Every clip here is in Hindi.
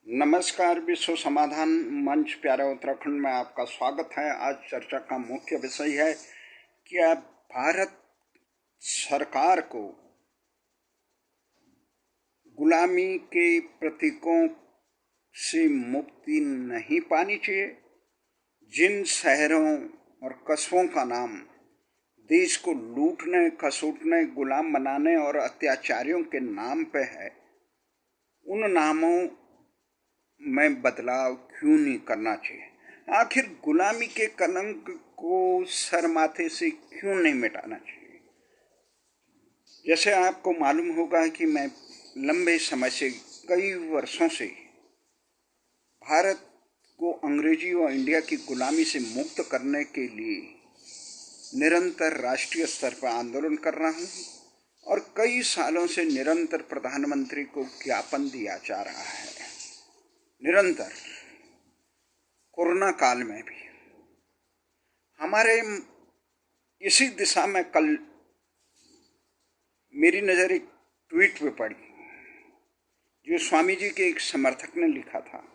नमस्कार। विश्व समाधान मंच प्यारे उत्तराखंड में आपका स्वागत है। आज चर्चा का मुख्य विषय है कि अब भारत सरकार को गुलामी के प्रतीकों से मुक्ति नहीं पानी चाहिए। जिन शहरों और कस्बों का नाम देश को लूटने, खसूटने, गुलाम बनाने और अत्याचारियों के नाम पे है, उन नामों में बदलाव क्यों नहीं करना चाहिए। आखिर गुलामी के कलंक को सर माथे से क्यों नहीं मिटाना चाहिए। जैसे आपको मालूम होगा कि मैं लंबे समय से, कई वर्षों से भारत को अंग्रेजी और इंडिया की गुलामी से मुक्त करने के लिए निरंतर राष्ट्रीय स्तर पर आंदोलन कर रहा हूँ और कई सालों से निरंतर प्रधानमंत्री को ज्ञापन दिया जा रहा है। निरंतर कोरोना काल में भी हमारे इसी दिशा में कल मेरी नज़र एक ट्वीट पे पड़ी जो स्वामी जी के एक समर्थक ने लिखा था।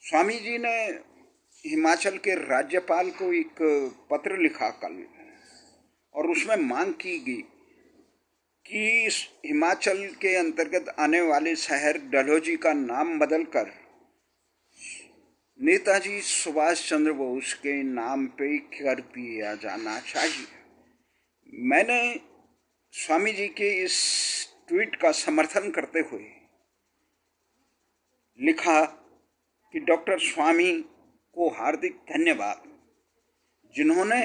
स्वामी जी ने हिमाचल के राज्यपाल को एक पत्र लिखा कल और उसमें मांग की गई कि हिमाचल के अंतर्गत आने वाले शहर डलहौजी का नाम बदलकर नेताजी सुभाष चंद्र बोस के नाम पे कर दिया जाना चाहिए। मैंने स्वामी जी के इस ट्वीट का समर्थन करते हुए लिखा कि डॉक्टर स्वामी को हार्दिक धन्यवाद, जिन्होंने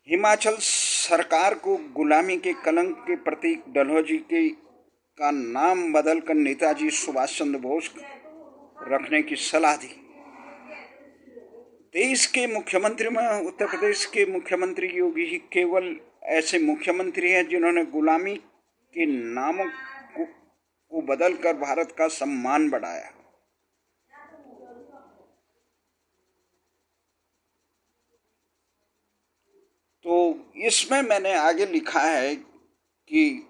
हिमाचल सरकार को गुलामी के कलंक के प्रतीक डलहौजी के का नाम बदलकर नेताजी सुभाष चंद्र बोस रखने की सलाह दी। देश के मुख्यमंत्री में उत्तर प्रदेश के मुख्यमंत्री योगी ही केवल ऐसे मुख्यमंत्री हैं जिन्होंने गुलामी के नामों को बदलकर भारत का सम्मान बढ़ाया। तो इसमें मैंने आगे लिखा है कि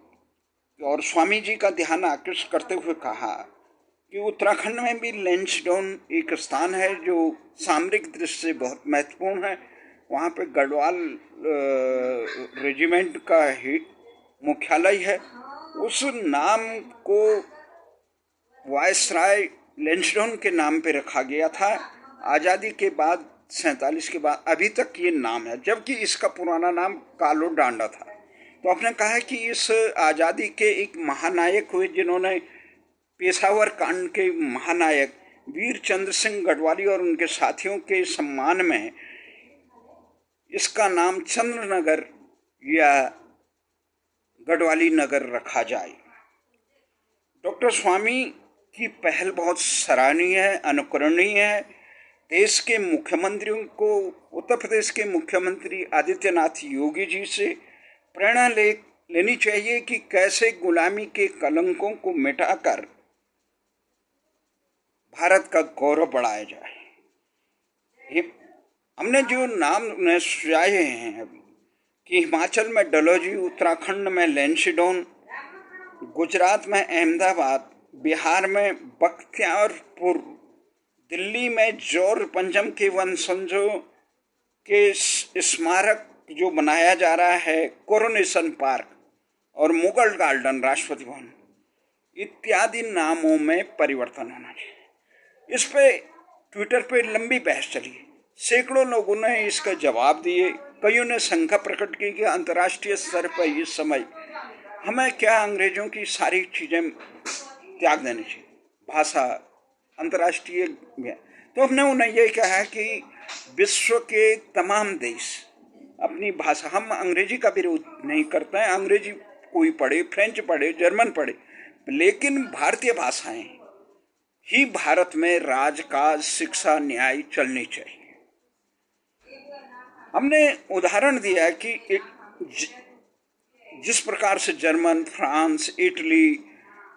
और स्वामी जी का ध्यान आकृष्ट करते हुए कहा कि उत्तराखंड में भी लैंसडाउन एक स्थान है जो सामरिक दृष्टि से बहुत महत्वपूर्ण है। वहाँ पे गढ़वाल रेजिमेंट का ही मुख्यालय है। उस नाम को वायसराय लैंसडाउन के नाम पे रखा गया था। आज़ादी के बाद 47 के बाद अभी तक ये नाम है, जबकि इसका पुराना नाम कालो डांडा था। तो आपने कहा कि इस आज़ादी के एक महानायक हुए जिन्होंने पेशावर कांड के महानायक वीर चंद्र सिंह गढ़वाली और उनके साथियों के सम्मान में इसका नाम चंद्रनगर या गढ़वाली नगर रखा जाए। डॉक्टर स्वामी की पहल बहुत सराहनीय है, अनुकरणीय है। देश के मुख्यमंत्रियों को, उत्तर प्रदेश के मुख्यमंत्री आदित्यनाथ योगी जी से प्रेरणा लेनी चाहिए कि कैसे गुलामी के कलंकों को मिटाकर भारत का गौरव बढ़ाया जाए। हमने जो नाम सुझाए हैं अभी कि हिमाचल में डलहौजी, उत्तराखंड में लैंसडाउन, गुजरात में अहमदाबाद, बिहार में बख्तियारपुर, दिल्ली में जौर पंजम के वंशजों के स्मारक जो बनाया जा रहा है, कोरोनेशन पार्क और मुगल गार्डन, राष्ट्रपति भवन इत्यादि नामों में परिवर्तन होना चाहिए। इस पे ट्विटर पे लंबी बहस चली। सैकड़ों लोगों ने इसका जवाब दिए। कईयों ने शंका प्रकट की कि अंतर्राष्ट्रीय स्तर पर इस समय हमें क्या अंग्रेजों की सारी चीज़ें त्याग देनी चाहिए, भाषा अंतर्राष्ट्रीय में। तो हमने उन्हें ये कहा कि विश्व के तमाम देश अपनी भाषा, हम अंग्रेजी का विरोध नहीं करते हैं, अंग्रेजी कोई पढ़े, फ्रेंच पढ़े, जर्मन पढ़े, लेकिन भारतीय भाषाएं ही भारत में राजकाज, शिक्षा, न्याय चलनी चाहिए। हमने उदाहरण दिया कि जिस प्रकार से जर्मन, फ्रांस, इटली,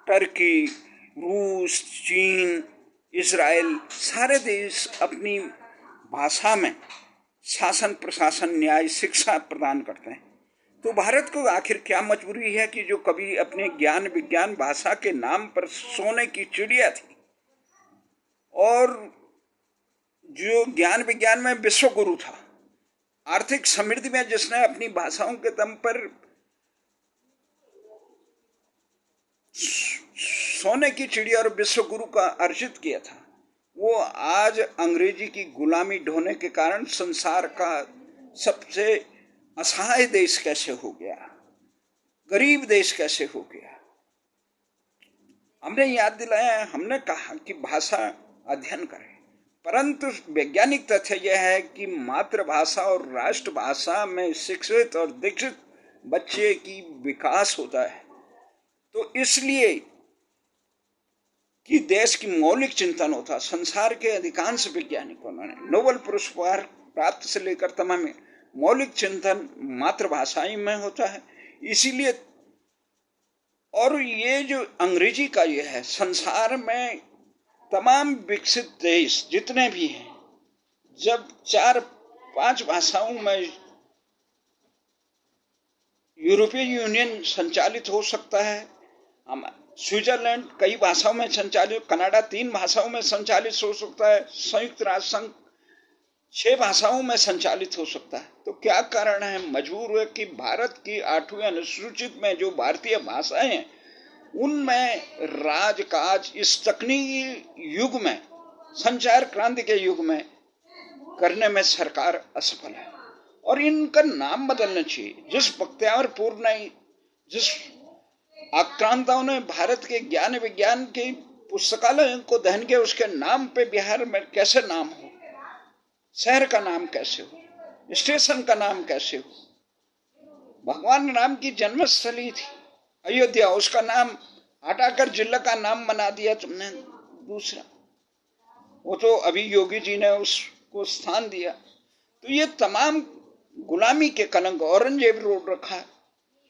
टर्की, रूस, चीन, इजराइल सारे देश अपनी भाषा में शासन, प्रशासन, न्याय, शिक्षा प्रदान करते हैं। तो भारत को आखिर क्या मजबूरी है कि जो कभी अपने ज्ञान विज्ञान भाषा के नाम पर सोने की चिड़िया थी और जो ज्ञान विज्ञान में विश्व गुरु था, आर्थिक समृद्धि में जिसने अपनी भाषाओं के दम पर सोने की चिड़िया और विश्व गुरु का अर्जित किया था, वो आज अंग्रेजी की गुलामी ढोने के कारण संसार का सबसे असहाय देश कैसे हो गया, गरीब देश कैसे हो गया। हमने याद दिलाया, हमने कहा कि भाषा अध्ययन करें, परंतु वैज्ञानिक तथ्य यह है कि मातृभाषा और राष्ट्रभाषा में शिक्षित और दीक्षित बच्चे की विकास होता है। तो इसलिए कि देश की मौलिक चिंतन होता। संसार के अधिकांश वैज्ञानिकों ने नोबेल पुरस्कार प्राप्त से लेकर तमाम मौलिक चिंतन मातृभाषा में होता है। इसीलिए और ये जो अंग्रेजी का ये है, संसार में तमाम विकसित देश जितने भी हैं, जब 4-5 भाषाओं में यूरोपीय यूनियन संचालित हो सकता है, स्विट्जरलैंड कई भाषाओं में संचालित, कनाडा 3 भाषाओं में संचालित हो सकता है, संयुक्त राष्ट्र संघ 6 भाषाओं में संचालित हो सकता है। तो क्या कारण है, मजबूर है कि भारत की 8वीं अनुसूचित में जो भारतीय भाषाएं हैं उनमें राजकाज इस तकनीकी युग में, संचार क्रांति के युग में करने में सरकार असफल है और इनका नाम बदलना चाहिए। जिस बख्तियारपुर ने, जिस आक्रांताओं ने भारत के ज्ञान विज्ञान के पुस्तकालय को दहन किया, उसके नाम पे बिहार में कैसे नाम हो, शहर का नाम कैसे हो, स्टेशन का नाम कैसे हो। भगवान राम की जन्मस्थली थी अयोध्या, उसका नाम हटाकर जिला का नाम बना दिया तुमने दूसरा। वो तो अभी योगी जी ने उसको स्थान दिया। तो ये तमाम गुलामी के कलंक औरंगजेब रोड रखा है,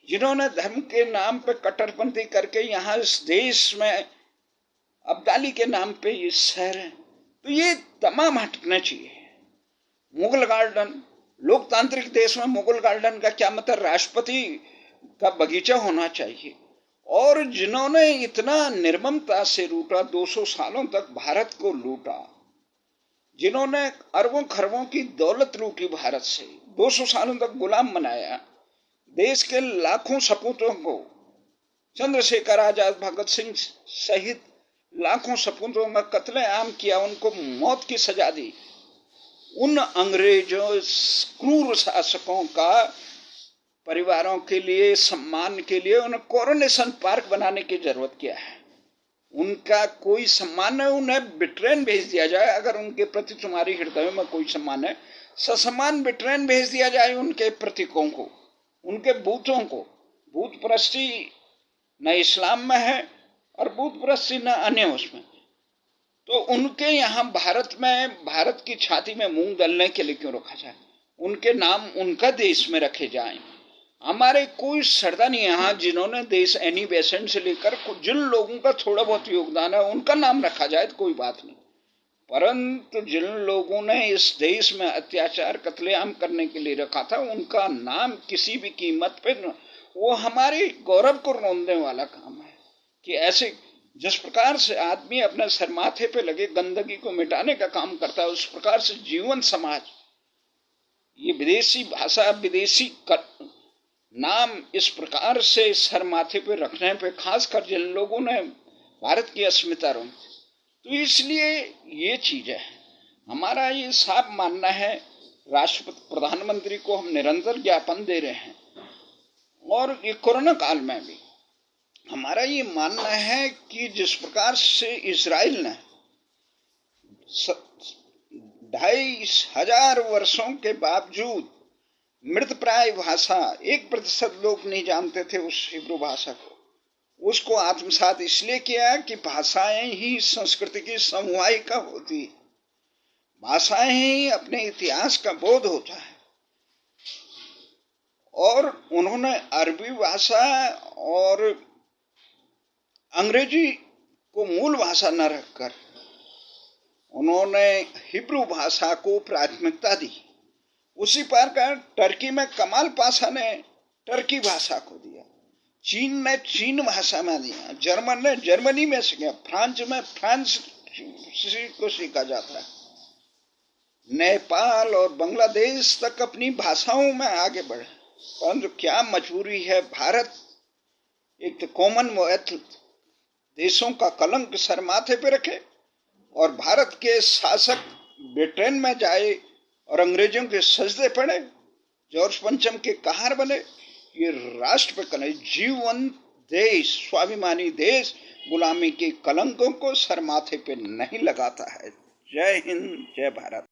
जिन्होंने धर्म के नाम पे कट्टरपंथी करके यहाँ इस देश में अब्दाली के नाम पे ये शहर है। तो ये तमाम हटना चाहिए। मुगल गार्डन, लोकतांत्रिक देश में मुगल गार्डन का क्या मतलब, राष्ट्रपति का बगीचा होना चाहिए। और जिन्होंने इतना निर्ममता से लूटा, 200 सालों तक भारत को लूटा, जिन्होंने अरबों खरबों की दौलत लूटी भारत से, 200 सालों तक गुलाम बनाया, देश के लाखों सपूतों को, चंद्रशेखर आजाद, भगत सिंह सहित लाखों सपूतों का कत्लेआम किया, उनको मौत की सजा दी। उन अंग्रेजों क्रूर शासकों का परिवारों के लिए, सम्मान के लिए उन्हें कोरोनेशन पार्क बनाने की जरूरत क्या है। उनका कोई सम्मान है, उन्हें बिट्रेन भेज दिया जाए। अगर उनके प्रति तुम्हारी हृदय में कोई सम्मान है, ससम्मान बिट्रेन भेज दिया जाए उनके प्रतीकों को, उनके बूतों को। भूत परस्ती न इस्लाम में है और भूत परस्ती न अन्य उसमें। तो उनके यहाँ भारत में, भारत की छाती में मूंग दलने के लिए क्यों रखा जाए। उनके नाम उनका देश में रखे जाएं। हमारे कोई सरदा नहीं यहाँ जिन्होंने देश एनी बेसेंट से लेकर जिन लोगों का थोड़ा बहुत योगदान है उनका नाम रखा जाए तो कोई बात नहीं, परंतु जिन लोगों ने इस देश में अत्याचार कत्लेआम करने के लिए रखा था उनका नाम किसी भी कीमत पे न, वो हमारे गौरव को रोंदने वाला काम है। कि ऐसे जिस प्रकार से आदमी अपने सर माथे पे लगे गंदगी को मिटाने का काम करता है, उस प्रकार से जीवन समाज, ये विदेशी भाषा, विदेशी नाम इस प्रकार से सर माथे पे रखने पे, खासकर जिन लोगों ने भारत की अस्मिता रोकी, तो इसलिए ये चीज है। हमारा ये साफ मानना है, राष्ट्रपति प्रधानमंत्री को हम निरंतर ज्ञापन दे रहे हैं और ये कोरोना काल में भी हमारा ये मानना है कि जिस प्रकार से इजराइल ने 2500 वर्षों के बावजूद मृत प्राय भाषा, 1% लोग नहीं जानते थे उस हिब्रू भाषा को, उसको आत्मसात इसलिए किया कि भाषाएं ही संस्कृति की समवायिका होती, भाषाएं ही अपने इतिहास का बोध होता है। और उन्होंने अरबी भाषा और अंग्रेजी को मूल भाषा न रखकर उन्होंने हिब्रू भाषा को प्राथमिकता दी। उसी प्रकार टर्की में कमाल पाशा ने टर्की भाषा को दिया, चीन ने चीन भाषा में दिया, जर्मन ने जर्मनी में सीखा, फ्रांस में फ्रांस को सीखा जाता है, नेपाल और बांग्लादेश तक अपनी भाषाओं में आगे बढ़े। परंतु क्या मजबूरी है, भारत एक तो कॉमनवेल्थ देशों का कलंक सर माथे पे रखे और भारत के शासक ब्रिटेन में जाए और अंग्रेजों के सजदे पड़े, जॉर्ज पंचम के कहार बने। ये राष्ट्र पे कलंक, जीवंत देश, स्वाभिमानी देश गुलामी के कलंकों को सर माथे पे नहीं लगाता है। जय हिंद, जय भारत।